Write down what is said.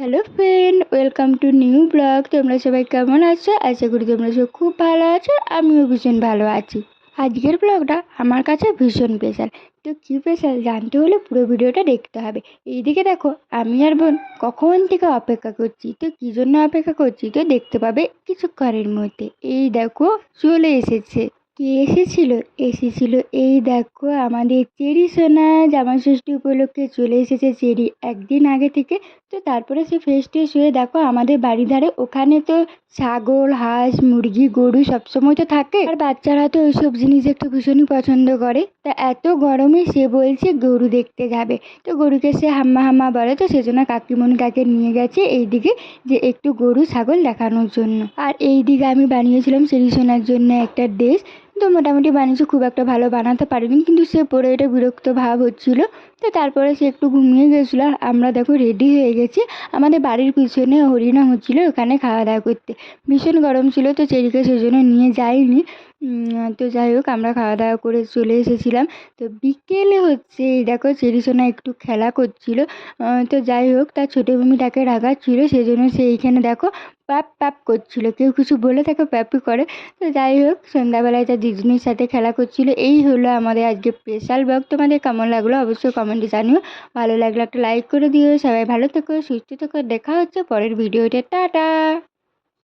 Hello friend, welcome to new blog. তোমরা সবাই কেমন আছো? আশা করি তোমরা সব খুব ভালো আছো। আমিও ভীষণ ভালো আছি। আজকের ব্লগটা আমার কাছে ভীষণ স্পেশাল। তো কী স্পেশাল জানতে হলে পুরো ভিডিওটা দেখতে হবে। এইদিকে দেখো, আমি আর বোন কখন থেকে অপেক্ষা করছি। তো কী জন্য অপেক্ষা করছি তো দেখতে পাবে কিছুক্ষণের মধ্যে। এই দেখো চলে এসেছে। কে এসেছিল? এসেছিল এই দেখো আমাদের চেরি সোনা। জামা ষষ্ঠী উপলক্ষে চলে এসেছে চেরি একদিন আগে থেকে। তো তারপরে সে ফ্রেশ ট্রেশ হয়ে দেখো আমাদের বাড়ি ধারে ওখানে তো ছাগল, হাঁস, মুরগি, গরু সবসময় তো থাকে। আর বাচ্চারা তো ওইসব জিনিস একটু ভীষণই পছন্দ করে। তা এত গরমে সে বলছে গরু দেখতে যাবে। তো গরুকে সে হাম্মা হাম্মা বলে, তো সেজন্য কাকিমণি তাকে নিয়ে গেছে এইদিকে যে একটু গরু ছাগল দেখানোর জন্য। আর এইদিকে আমি বানিয়েছিলাম চেরি সোনার জন্য একটা ড্রেস। তো মোটামুটি বানিয়েছি, খুব একটা ভালো বানাতে পারিনি, কিন্তু সে পরে এটা বিরক্ত ভাব হচ্ছিলো। তো তারপরে সে একটু ঘুমিয়ে গেছিলো। আর আমরা দেখো রেডি হয়ে গেছি আমাদের বাড়ির পিছনে হরিনাম হচ্ছিলো, ওখানে খাওয়া দাওয়া করতে। ভীষণ গরম ছিল তো চেরিকে সেজন্য নিয়ে যাইনি। তো যাই হোক আমরা খাওয়া দাওয়া করে চলে এসেছিলাম। তো বিকেলে হচ্ছে এই দেখো চেরি সোনা একটু খেলা করছিল। তো যাই হোক তার ছোটো মামি তাকে রাগাচ্ছিল, সেজন্য সে এইখানে দেখো প্যাপ প্যাপ করছিল, কেউ কিছু বলে তাকে প্যাপই করে। তো যাই হোক সন্ধ্যাবেলায় তার দিদির সাথে খেলা করছিল। এই হলো আমাদের আজকে স্পেশাল ব্লগ। তোমাদের কেমন লাগলো অবশ্যই কমেন্টে জানিও। ভালো লাগলে একটা লাইক করে দিও। সবাই ভালো থেকো, সুস্থ থেকো। দেখা হচ্ছে পরের ভিডিওতে। টাটা।